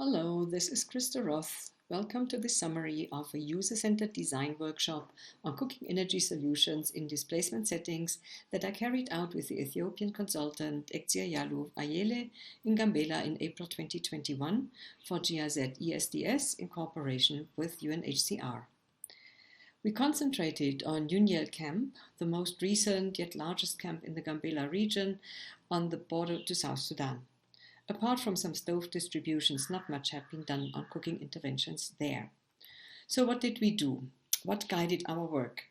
Hello, this is Krista Roth. Welcome to the summary of a user-centered design workshop on cooking energy solutions in displacement settings that I carried out with the Ethiopian consultant Ayele in Gambella in April 2021 for GIZ ESDS in cooperation with UNHCR. We concentrated on Unyel camp, the most recent yet largest camp in the Gambella region on the border to South Sudan. Apart from some stove distributions, not much had been done on cooking interventions there. So what did we do? What guided our work?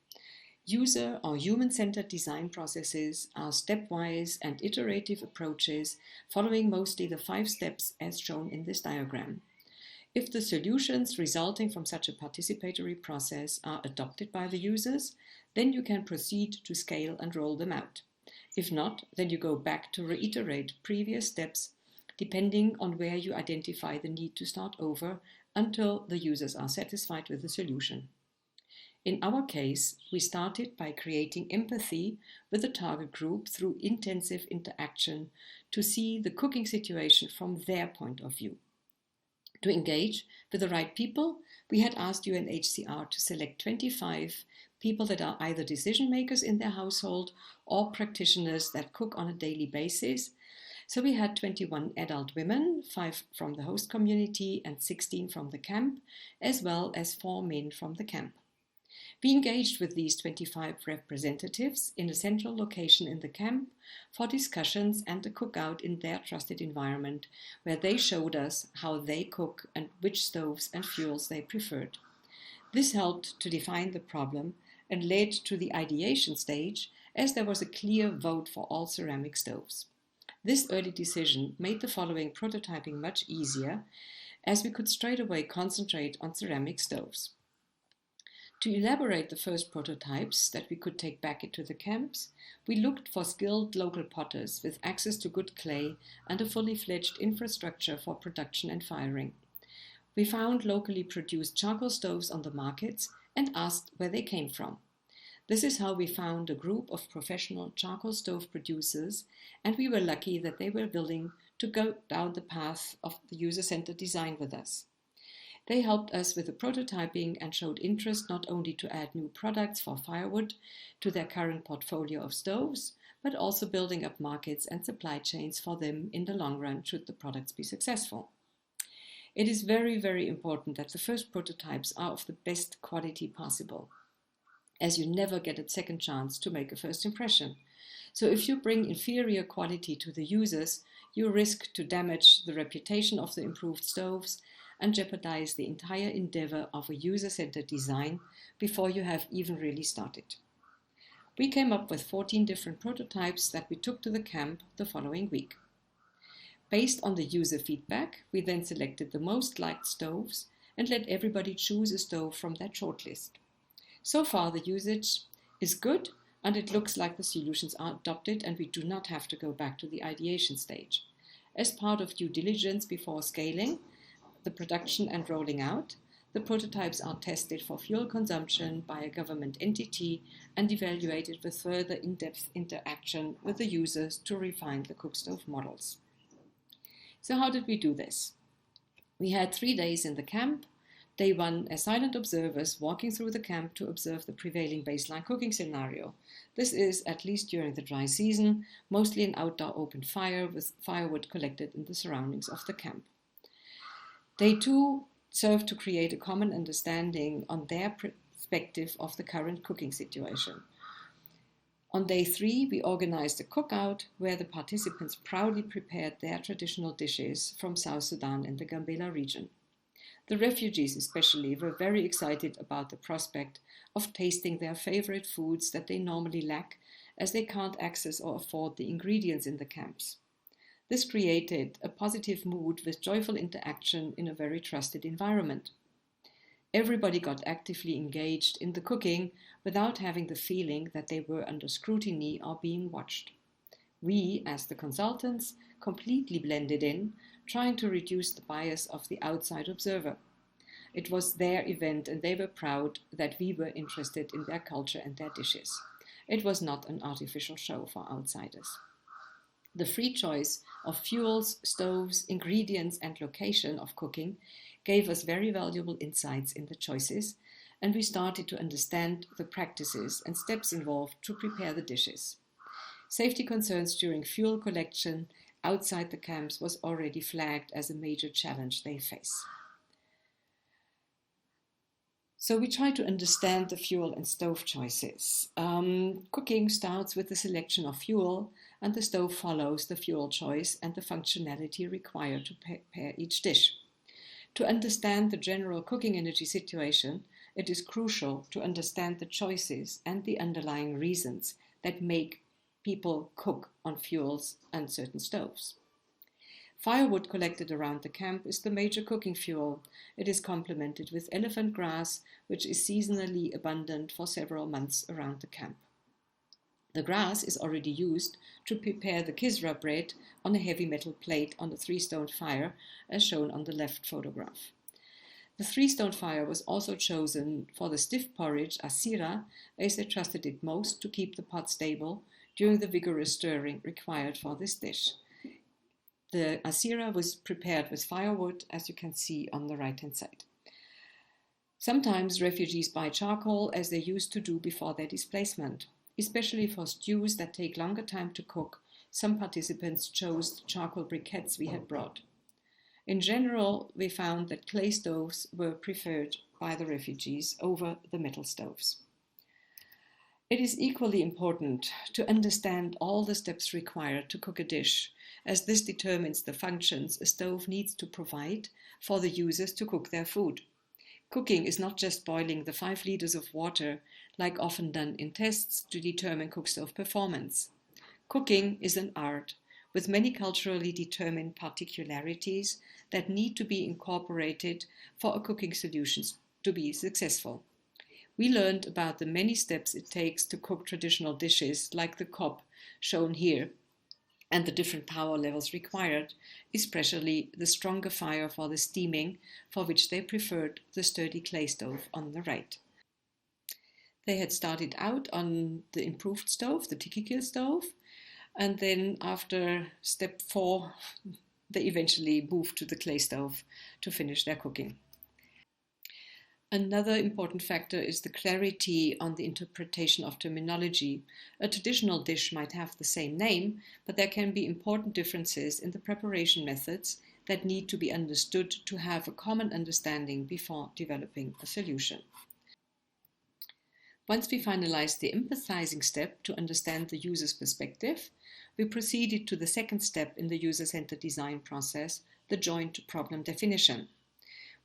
User or human-centered design processes are stepwise and iterative approaches following mostly the 5 steps as shown in this diagram. If the solutions resulting from such a participatory process are adopted by the users, then you can proceed to scale and roll them out. If not, then you go back to reiterate previous steps depending on where you identify the need to start over until the users are satisfied with the solution. In our case, we started by creating empathy with the target group through intensive interaction to see the cooking situation from their point of view. To engage with the right people, we had asked UNHCR to select 25 people that are either decision makers in their household or practitioners that cook on a daily basis. So we had 21 adult women, 5 from the host community and 16 from the camp, as well as 4 men from the camp. We engaged with these 25 representatives in a central location in the camp for discussions and a cookout in their trusted environment, where they showed us how they cook and which stoves and fuels they preferred. This helped to define the problem and led to the ideation stage, as there was a clear vote for all ceramic stoves. This early decision made the following prototyping much easier, as we could straight away concentrate on ceramic stoves. To elaborate the first prototypes that we could take back into the camps, we looked for skilled local potters with access to good clay and a fully fledged infrastructure for production and firing. We found locally produced charcoal stoves on the markets and asked where they came from. This is how we found a group of professional charcoal stove producers, and we were lucky that they were willing to go down the path of the user-centered design with us. They helped us with the prototyping and showed interest not only to add new products for firewood to their current portfolio of stoves, but also building up markets and supply chains for them in the long run should the products be successful. It is very, very important that the first prototypes are of the best quality possible, as you never get a second chance to make a first impression. So if you bring inferior quality to the users, you risk to damage the reputation of the improved stoves and jeopardize the entire endeavor of a user-centered design before you have even really started. We came up with 14 different prototypes that we took to the camp the following week. Based on the user feedback, we then selected the most liked stoves and let everybody choose a stove from that shortlist. So far, the usage is good, and it looks like the solutions are adopted, and we do not have to go back to the ideation stage. As part of due diligence before scaling the production and rolling out, the prototypes are tested for fuel consumption by a government entity and evaluated with further in-depth interaction with the users to refine the cookstove models. So how did we do this? We had 3 days in the camp. Day 1 as silent observers walking through the camp to observe the prevailing baseline cooking scenario. This is, at least during the dry season, mostly an outdoor open fire with firewood collected in the surroundings of the camp. Day 2 served to create a common understanding on their perspective of the current cooking situation. On day 3, we organized a cookout where the participants proudly prepared their traditional dishes from South Sudan and the Gambella region. The refugees especially were very excited about the prospect of tasting their favorite foods that they normally lack, as they can't access or afford the ingredients in the camps. This created a positive mood with joyful interaction in a very trusted environment. Everybody got actively engaged in the cooking without having the feeling that they were under scrutiny or being watched. We, as the consultants, completely blended in, trying to reduce the bias of the outside observer. It was their event, and they were proud that we were interested in their culture and their dishes. It was not an artificial show for outsiders. The free choice of fuels, stoves, ingredients, and location of cooking gave us very valuable insights in the choices, and we started to understand the practices and steps involved to prepare the dishes. Safety concerns during fuel collection outside the camps was already flagged as a major challenge they face. So we try to understand the fuel and stove choices. Cooking starts with the selection of fuel, and the stove follows the fuel choice and the functionality required to prepare each dish. To understand the general cooking energy situation, it is crucial to understand the choices and the underlying reasons that make people cook on fuels and certain stoves. Firewood collected around the camp is the major cooking fuel. It is complemented with elephant grass, which is seasonally abundant for several months around the camp. The grass is already used to prepare the kisra bread on a heavy metal plate on a 3-stone fire, as shown on the left photograph. The 3-stone fire was also chosen for the stiff porridge asira, as they trusted it most to keep the pot stable during the vigorous stirring required for this dish. The asira was prepared with firewood, as you can see on the right-hand side. Sometimes refugees buy charcoal, as they used to do before their displacement. Especially for stews that take longer time to cook, some participants chose the charcoal briquettes we had brought. In general, we found that clay stoves were preferred by the refugees over the metal stoves. It is equally important to understand all the steps required to cook a dish, as this determines the functions a stove needs to provide for the users to cook their food. Cooking is not just boiling the 5 liters of water, like often done in tests to determine cookstove performance. Cooking is an art, with many culturally determined particularities that need to be incorporated for a cooking solution to be successful. We learned about the many steps it takes to cook traditional dishes like the cob shown here, and the different power levels required, especially the stronger fire for the steaming, for which they preferred the sturdy clay stove on the right. They had started out on the improved stove, the Tikikil stove, and then after step 4, they eventually moved to the clay stove to finish their cooking. Another important factor is the clarity on the interpretation of terminology. A traditional dish might have the same name, but there can be important differences in the preparation methods that need to be understood to have a common understanding before developing a solution. Once we finalized the empathizing step to understand the user's perspective, we proceeded to the second step in the user-centered design process, the joint problem definition.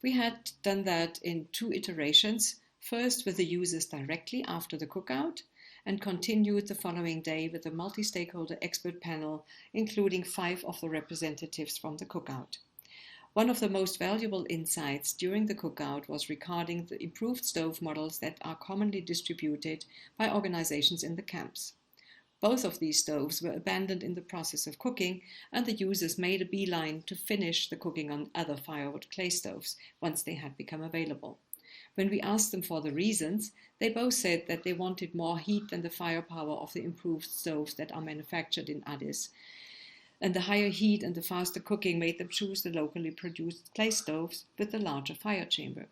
We had done that in 2 iterations, first with the users directly after the cookout, and continued the following day with a multi-stakeholder expert panel, including 5 of the representatives from the cookout. One of the most valuable insights during the cookout was regarding the improved stove models that are commonly distributed by organizations in the camps. Both of these stoves were abandoned in the process of cooking, and the users made a beeline to finish the cooking on other firewood clay stoves once they had become available. When we asked them for the reasons, they both said that they wanted more heat than the firepower of the improved stoves that are manufactured in Addis, and the higher heat and the faster cooking made them choose the locally produced clay stoves with the larger fire chamber.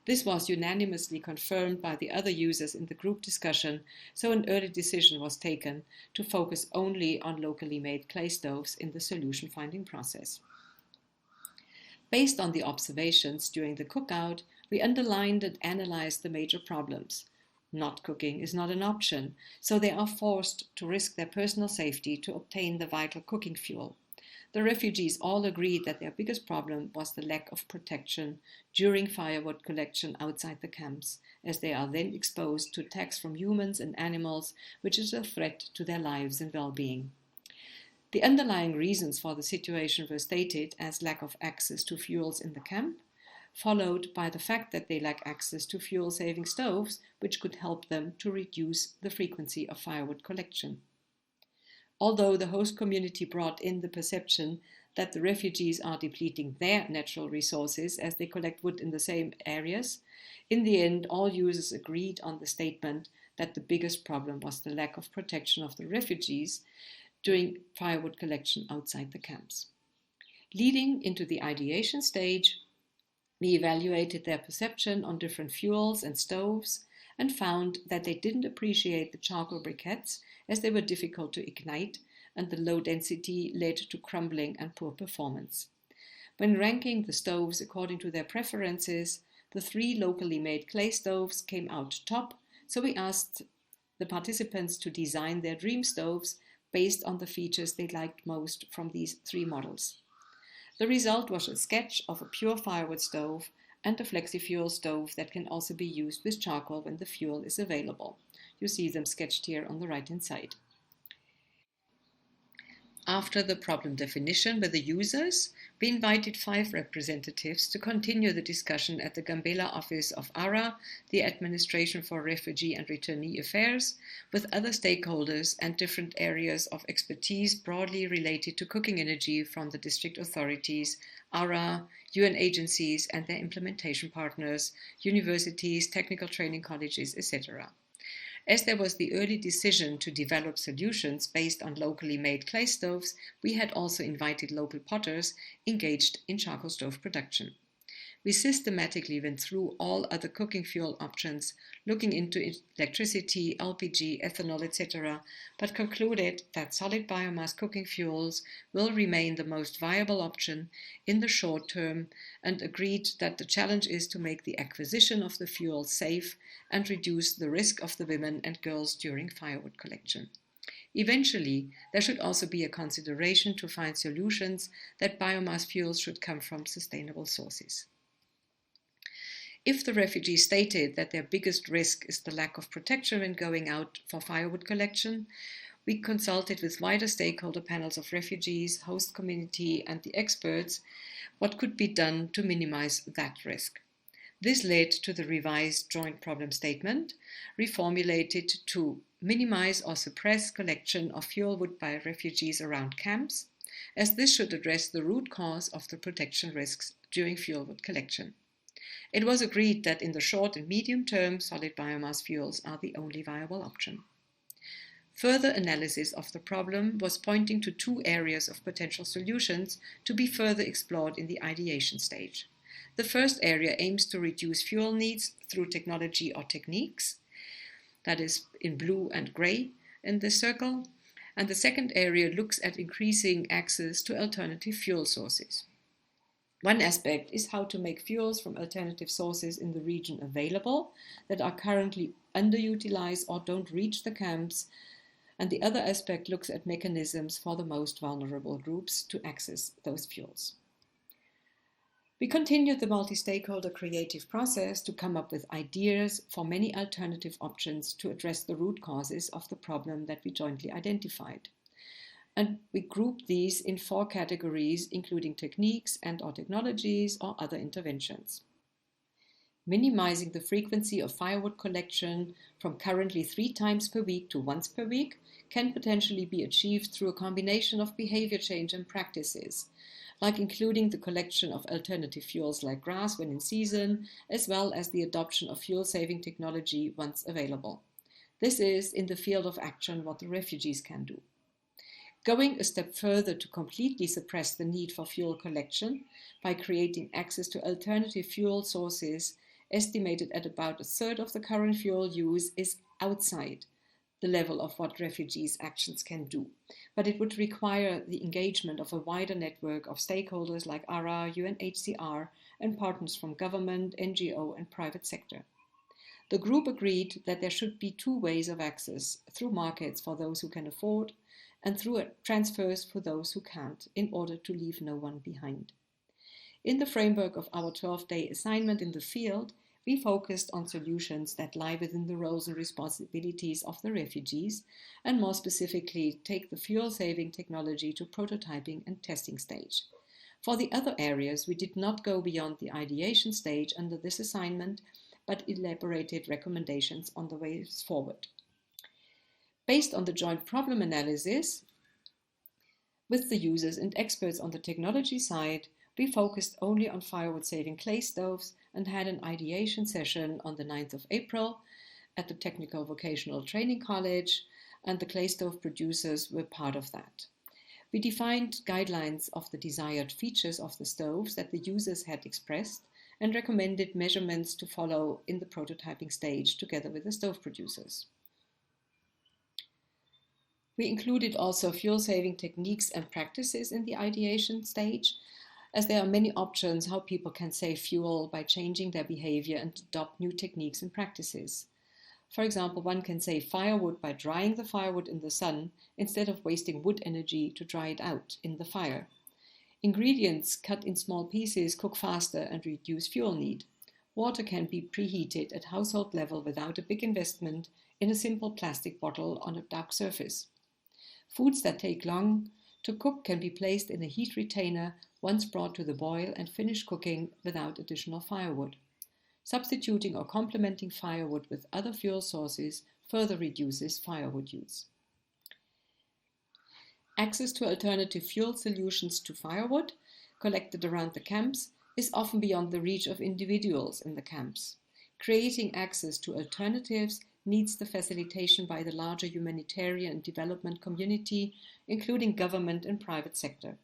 This was unanimously confirmed by the other users in the group discussion, so an early decision was taken to focus only on locally made clay stoves in the solution-finding process. Based on the observations during the cookout, we underlined and analyzed the major problems. Not cooking is not an option, so they are forced to risk their personal safety to obtain the vital cooking fuel. The refugees all agreed that their biggest problem was the lack of protection during firewood collection outside the camps, as they are then exposed to attacks from humans and animals, which is a threat to their lives and well-being. The underlying reasons for the situation were stated as lack of access to fuels in the camp, followed by the fact that they lack access to fuel-saving stoves, which could help them to reduce the frequency of firewood collection. Although the host community brought in the perception that the refugees are depleting their natural resources as they collect wood in the same areas, in the end all users agreed on the statement that the biggest problem was the lack of protection of the refugees during firewood collection outside the camps. Leading into the ideation stage, we evaluated their perception on different fuels and stoves and found that they didn't appreciate the charcoal briquettes as they were difficult to ignite and the low density led to crumbling and poor performance. When ranking the stoves according to their preferences, the 3 locally made clay stoves came out top, so we asked the participants to design their dream stoves based on the features they liked most from these 3 models. The result was a sketch of a pure firewood stove and a flexi-fuel stove that can also be used with charcoal when the fuel is available. You see them sketched here on the right-hand side. After the problem definition with the users, we invited 5 representatives to continue the discussion at the Gambella office of ARA, the Administration for Refugee and Returnee Affairs, with other stakeholders and different areas of expertise broadly related to cooking energy from the district authorities, ARA, UN agencies and their implementation partners, universities, technical training colleges, etc. As there was the early decision to develop solutions based on locally made clay stoves, we had also invited local potters engaged in charcoal stove production. We systematically went through all other cooking fuel options, looking into electricity, LPG, ethanol, etc., but concluded that solid biomass cooking fuels will remain the most viable option in the short term and agreed that the challenge is to make the acquisition of the fuel safe and reduce the risk of the women and girls during firewood collection. Eventually, there should also be a consideration to find solutions that biomass fuels should come from sustainable sources. If the refugees stated that their biggest risk is the lack of protection when going out for firewood collection, we consulted with wider stakeholder panels of refugees, host community, and the experts what could be done to minimize that risk. This led to the revised joint problem statement, reformulated to minimize or suppress collection of fuel wood by refugees around camps, as this should address the root cause of the protection risks during fuel wood collection. It was agreed that in the short and medium term, solid biomass fuels are the only viable option. Further analysis of the problem was pointing to 2 areas of potential solutions to be further explored in the ideation stage. The first area aims to reduce fuel needs through technology or techniques, that is in blue and grey in this circle, and the second area looks at increasing access to alternative fuel sources. One aspect is how to make fuels from alternative sources in the region available that are currently underutilized or don't reach the camps, and the other aspect looks at mechanisms for the most vulnerable groups to access those fuels. We continued the multi-stakeholder creative process to come up with ideas for many alternative options to address the root causes of the problem that we jointly identified. And we grouped these in 4 categories, including techniques and/or technologies or other interventions. Minimizing the frequency of firewood collection from currently 3 times per week to once per week can potentially be achieved through a combination of behavior change and practices, like including the collection of alternative fuels like grass when in season, as well as the adoption of fuel-saving technology once available. This is, in the field of action, what the refugees can do. Going a step further to completely suppress the need for fuel collection by creating access to alternative fuel sources, estimated at about 1/3 of the current fuel use, is outside the level of what refugees' actions can do. But it would require the engagement of a wider network of stakeholders like ARA, UNHCR, and partners from government, NGO, and private sector. The group agreed that there should be 2 ways of access, through markets for those who can afford, and through transfers for those who can't, in order to leave no one behind. In the framework of our 12-day assignment in the field, we focused on solutions that lie within the roles and responsibilities of the refugees, and more specifically take the fuel-saving technology to prototyping and testing stage. For the other areas, we did not go beyond the ideation stage under this assignment, but elaborated recommendations on the ways forward. Based on the joint problem analysis with the users and experts on the technology side, we focused only on firewood-saving clay stoves and had an ideation session on the 9th of April at the Technical Vocational Training College and the clay stove producers were part of that. We defined guidelines of the desired features of the stoves that the users had expressed and recommended measurements to follow in the prototyping stage together with the stove producers. We included also fuel-saving techniques and practices in the ideation stage, as there are many options how people can save fuel by changing their behavior and adopt new techniques and practices. For example, one can save firewood by drying the firewood in the sun instead of wasting wood energy to dry it out in the fire. Ingredients cut in small pieces cook faster and reduce fuel need. Water can be preheated at household level without a big investment in a simple plastic bottle on a dark surface. Foods that take long to cook can be placed in a heat retainer once brought to the boil and finish cooking without additional firewood. Substituting or complementing firewood with other fuel sources further reduces firewood use. Access to alternative fuel solutions to firewood collected around the camps is often beyond the reach of individuals in the camps. Creating access to alternatives needs the facilitation by the larger humanitarian and development community, including government and private sector.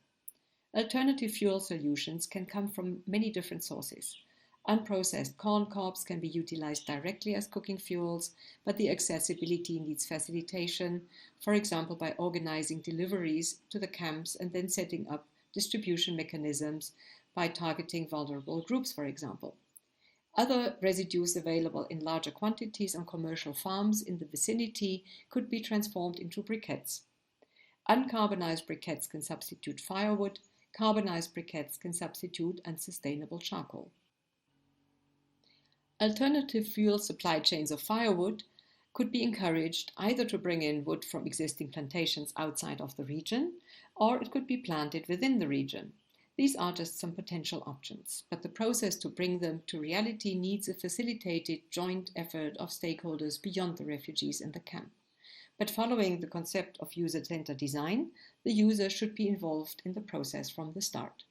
Alternative fuel solutions can come from many different sources. Unprocessed corn cobs can be utilized directly as cooking fuels, but the accessibility needs facilitation, for example by organizing deliveries to the camps and then setting up distribution mechanisms by targeting vulnerable groups, for example. Other residues available in larger quantities on commercial farms in the vicinity could be transformed into briquettes. Uncarbonized briquettes can substitute firewood. Carbonized briquettes can substitute unsustainable charcoal. Alternative fuel supply chains of firewood could be encouraged either to bring in wood from existing plantations outside of the region, or it could be planted within the region. These are just some potential options, but the process to bring them to reality needs a facilitated joint effort of stakeholders beyond the refugees in the camp. But following the concept of user-centered design, the user should be involved in the process from the start.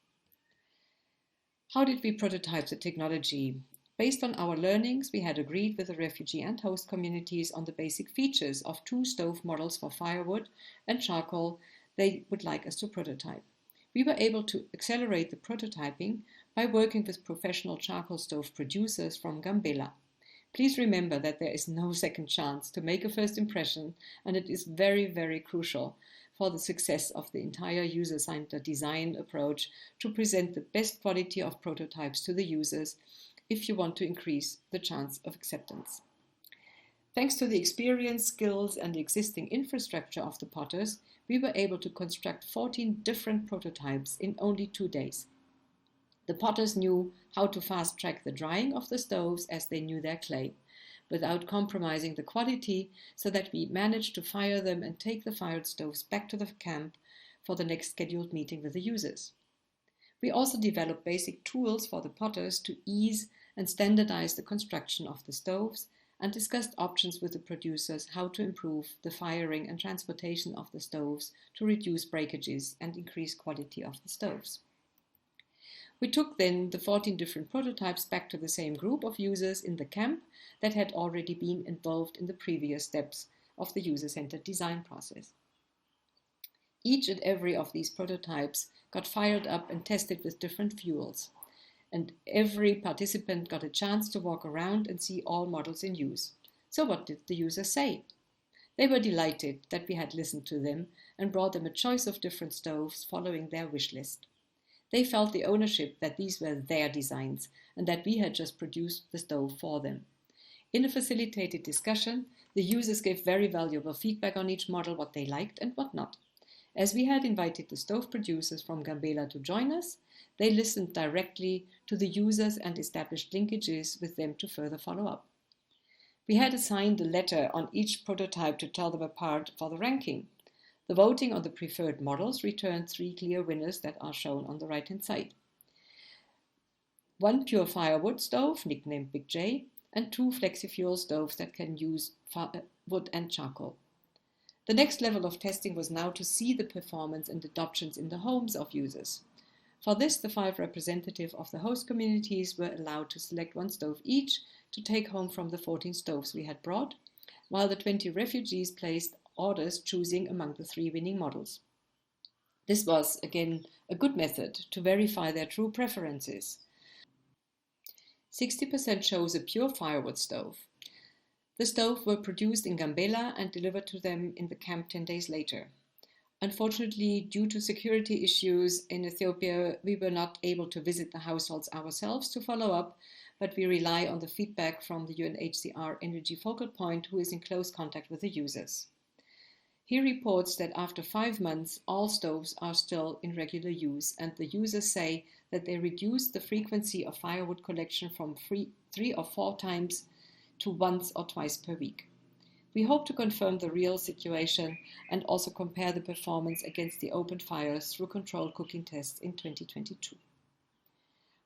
How did we prototype the technology? Based on our learnings, we had agreed with the refugee and host communities on the basic features of 2 stove models for firewood and charcoal they would like us to prototype. We were able to accelerate the prototyping by working with professional charcoal stove producers from Gambella. Please remember that there is no second chance to make a first impression, and it is very, very crucial for the success of the entire user-centered design approach to present the best quality of prototypes to the users if you want to increase the chance of acceptance. Thanks to the experience, skills, and the existing infrastructure of the potters, we were able to construct 14 different prototypes in only 2 days. The potters knew how to fast-track the drying of the stoves as they knew their clay, without compromising the quality, so that we managed to fire them and take the fired stoves back to the camp for the next scheduled meeting with the users. We also developed basic tools for the potters to ease and standardize the construction of the stoves, and discussed options with the producers how to improve the firing and transportation of the stoves to reduce breakages and increase quality of the stoves. We took then the 14 different prototypes back to the same group of users in the camp that had already been involved in the previous steps of the user-centered design process. Each and every of these prototypes got fired up and tested with different fuels, and every participant got a chance to walk around and see all models in use. So what did the users say? They were delighted that we had listened to them and brought them a choice of different stoves following their wish list. They felt the ownership that these were their designs and that we had just produced the stove for them. In a facilitated discussion, the users gave very valuable feedback on each model, what they liked and what not. As we had invited the stove producers from Gambella to join us, they listened directly to the users and established linkages with them to further follow up. We had assigned a letter on each prototype to tell them apart for the ranking. The voting on the preferred models returned 3 clear winners that are shown on the right-hand side. 1 pure firewood stove, nicknamed Big J, and 2 flexi-fuel stoves that can use wood and charcoal. The next level of testing was now to see the performance and adoptions in the homes of users. For this, the 5 representatives of the host communities were allowed to select 1 stove each to take home from the 14 stoves we had brought, while the 20 refugees placed orders, choosing among the 3 winning models. This was, again, a good method to verify their true preferences. 60% chose a pure firewood stove. The stoves were produced in Gambella and delivered to them in the camp 10 days later. Unfortunately, due to security issues in Ethiopia, we were not able to visit the households ourselves to follow up, but we rely on the feedback from the UNHCR Energy Focal Point, who is in close contact with the users. He reports that after 5 months, all stoves are still in regular use, and the users say that they reduced the frequency of firewood collection from 3 or 4 times to once or twice per week. We hope to confirm the real situation and also compare the performance against the open fires through controlled cooking tests in 2022.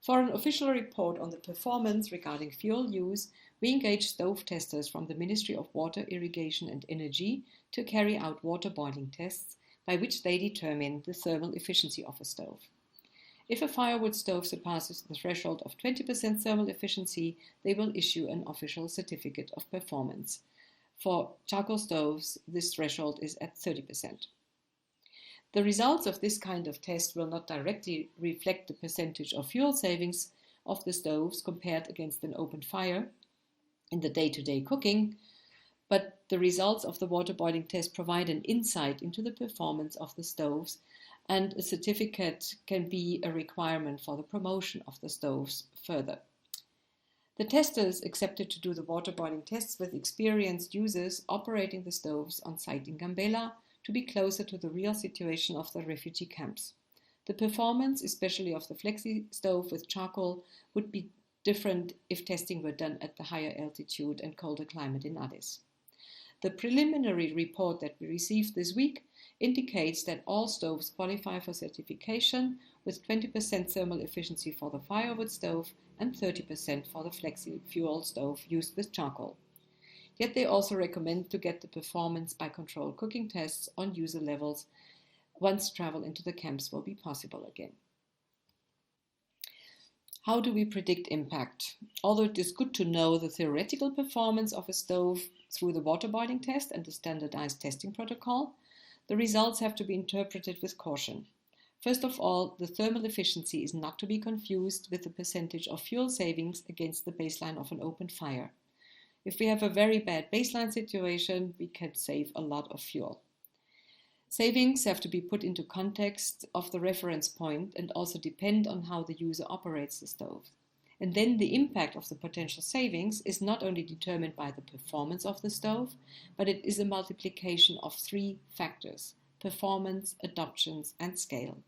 For an official report on the performance regarding fuel use, we engaged stove testers from the Ministry of Water, Irrigation and Energy to carry out water boiling tests by which they determine the thermal efficiency of a stove. If a firewood stove surpasses the threshold of 20% thermal efficiency, they will issue an official certificate of performance. For charcoal stoves, this threshold is at 30%. The results of this kind of test will not directly reflect the percentage of fuel savings of the stoves compared against an open fire in the day-to-day cooking, but the results of the water boiling test provide an insight into the performance of the stoves, and a certificate can be a requirement for the promotion of the stoves further. The testers accepted to do the water boiling tests with experienced users operating the stoves on site in Gambella to be closer to the real situation of the refugee camps. The performance, especially of the flexi stove with charcoal, would be different if testing were done at the higher altitude and colder climate in Addis. The preliminary report that we received this week indicates that all stoves qualify for certification with 20% thermal efficiency for the firewood stove and 30% for the flexi fuel stove used with charcoal. Yet they also recommend to get the performance by controlled cooking tests on user levels once travel into the camps will be possible again. How do we predict impact? Although it is good to know the theoretical performance of a stove through the water boiling test and the standardized testing protocol, the results have to be interpreted with caution. First of all, the thermal efficiency is not to be confused with the percentage of fuel savings against the baseline of an open fire. If we have a very bad baseline situation, we can save a lot of fuel. Savings have to be put into context of the reference point and also depend on how the user operates the stove. And then the impact of the potential savings is not only determined by the performance of the stove, but it is a multiplication of 3 factors: performance, adoptions, and scale.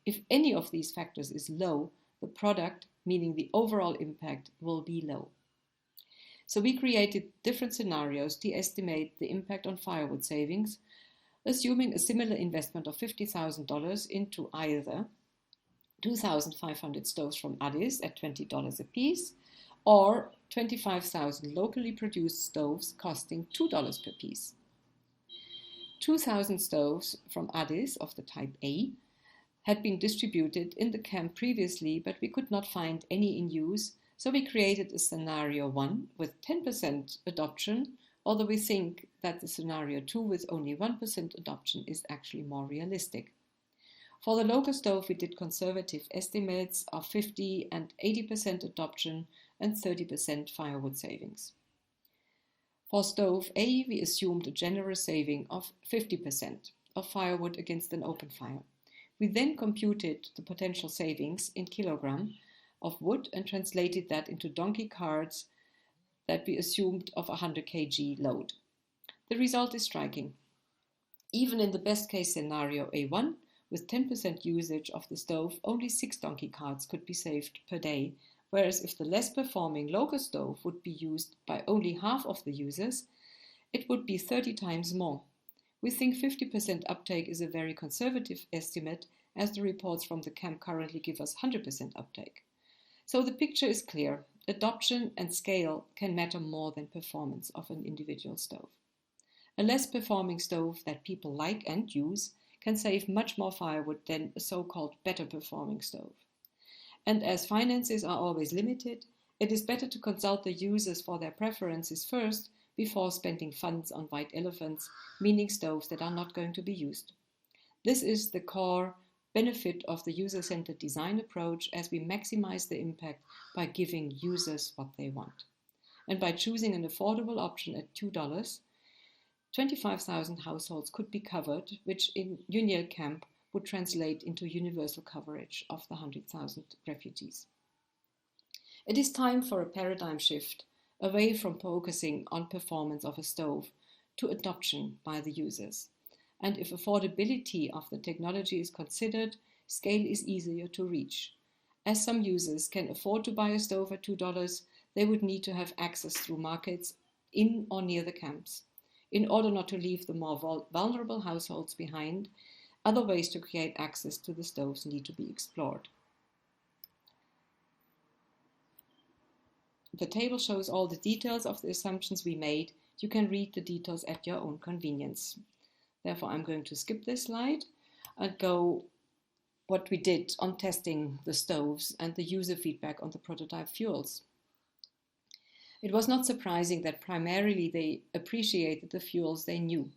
If any of these factors is low, the product, meaning the overall impact, will be low. So we created different scenarios to estimate the impact on firewood savings, assuming a similar investment of $50,000 into either 2,500 stoves from Addis at $20 a piece, or 25,000 locally produced stoves costing $2 per piece. 2,000 stoves from Addis of the type A had been distributed in the camp previously, but we could not find any in use, so we created a scenario 1 with 10% adoption, although we think that the scenario 2 with only 1% adoption is actually more realistic. For the local stove, we did conservative estimates of 50% and 80% adoption and 30% firewood savings. For stove A, we assumed a generous saving of 50% of firewood against an open fire. We then computed the potential savings in kilogram of wood and translated that into donkey carts that we assumed of 100 kg load. The result is striking. Even in the best case scenario A1, with 10% usage of the stove, only 6 donkey carts could be saved per day, whereas if the less performing local stove would be used by only half of the users, it would be 30 times more. We think 50% uptake is a very conservative estimate, as the reports from the camp currently give us 100% uptake. So the picture is clear. Adoption and scale can matter more than performance of an individual stove. A less performing stove that people like and use can save much more firewood than a so-called better performing stove. And as finances are always limited, it is better to consult the users for their preferences first before spending funds on white elephants, meaning stoves that are not going to be used. This is the core benefit of the user-centered design approach, as we maximize the impact by giving users what they want. And by choosing an affordable option at $2, 25,000 households could be covered, which in UNIL camp would translate into universal coverage of the 100,000 refugees. It is time for a paradigm shift away from focusing on performance of a stove to adoption by the users. And if affordability of the technology is considered, scale is easier to reach. As some users can afford to buy a stove at $2, they would need to have access through markets in or near the camps. In order not to leave the more vulnerable households behind, other ways to create access to the stoves need to be explored. The table shows all the details of the assumptions we made. You can read the details at your own convenience. Therefore, I'm going to skip this slide and go what we did on testing the stoves and the user feedback on the prototype fuels. It was not surprising that primarily they appreciated the fuels they knew.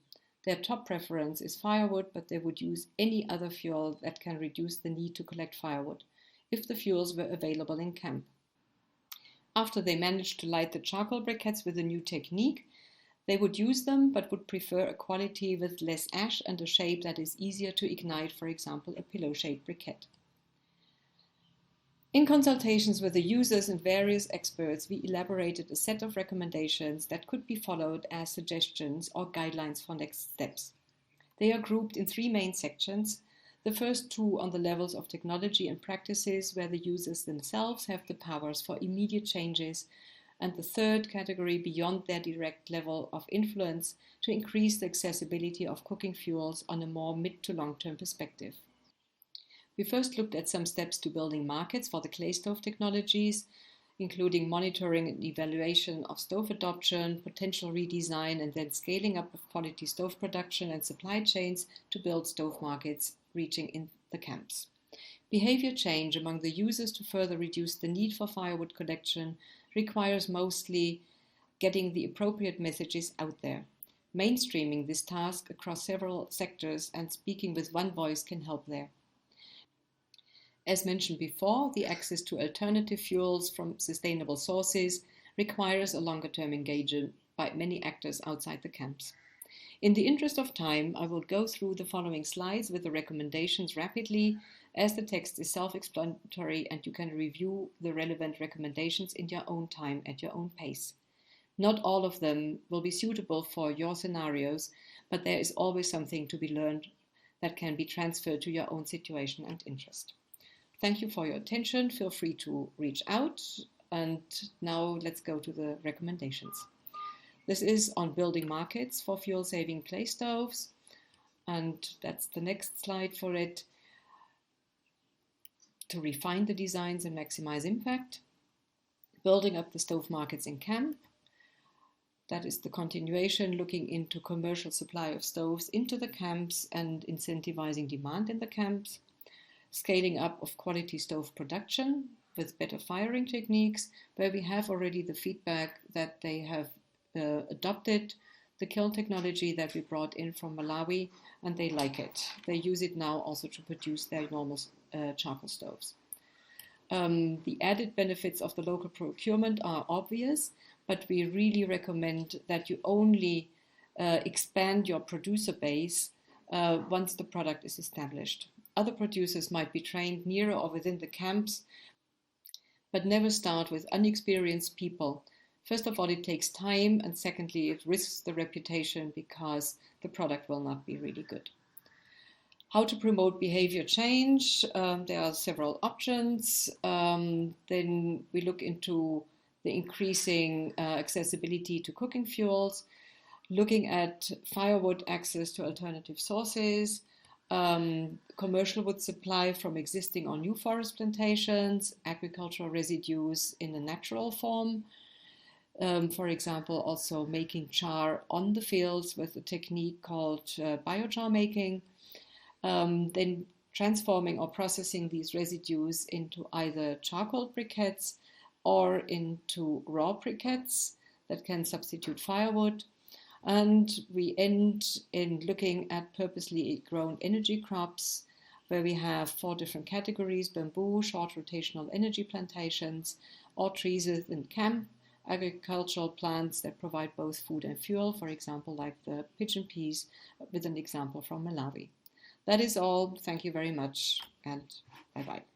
Their top preference is firewood, but they would use any other fuel that can reduce the need to collect firewood, if the fuels were available in camp. After they managed to light the charcoal briquettes with a new technique, they would use them, but would prefer a quality with less ash and a shape that is easier to ignite, for example, a pillow-shaped briquette. In consultations with the users and various experts, we elaborated a set of recommendations that could be followed as suggestions or guidelines for next steps. They are grouped in three main sections. The first two on the levels of technology and practices where the users themselves have the powers for immediate changes, and the third category beyond their direct level of influence to increase the accessibility of cooking fuels on a more mid to long-term perspective. We first looked at some steps to building markets for the clay stove technologies, including monitoring and evaluation of stove adoption, potential redesign, and then scaling up of quality stove production and supply chains to build stove markets reaching in the camps. Behavior change among the users to further reduce the need for firewood collection requires mostly getting the appropriate messages out there. Mainstreaming this task across several sectors and speaking with one voice can help there. As mentioned before, the access to alternative fuels from sustainable sources requires a longer-term engagement by many actors outside the camps. In the interest of time, I will go through the following slides with the recommendations rapidly, as the text is self-explanatory and you can review the relevant recommendations in your own time at your own pace. Not all of them will be suitable for your scenarios, but there is always something to be learned that can be transferred to your own situation and interest. Thank you for your attention. Feel free to reach out. And now let's go to the recommendations. This is on building markets for fuel-saving clay stoves. And that's the next slide for it. To refine the designs and maximize impact. Building up the stove markets in camp. That is the continuation, looking into commercial supply of stoves into the camps and incentivizing demand in the camps. Scaling up of quality stove production with better firing techniques, where we have already the feedback that they have adopted the kiln technology that we brought in from Malawi, and they like it. They use it now also to produce their normal charcoal stoves. The added benefits of the local procurement are obvious, but we really recommend that you only expand your producer base once the product is established. Other producers might be trained nearer or within the camps, but never start with unexperienced people. First of all, it takes time, and secondly, it risks the reputation because the product will not be really good. How to promote behavior change? There are several options. Then we look into the increasing accessibility to cooking fuels, looking at firewood access to alternative sources, commercial wood supply from existing or new forest plantations, agricultural residues in a natural form. For example, also making char on the fields with a technique called biochar making. Then transforming or processing these residues into either charcoal briquettes or into raw briquettes that can substitute firewood. And we end in looking at purposely grown energy crops, where we have 4 different categories: bamboo, short rotational energy plantations, or trees within camp, agricultural plants that provide both food and fuel, for example, like the pigeon peas, with an example from Malawi. That is all. Thank you very much, and bye-bye.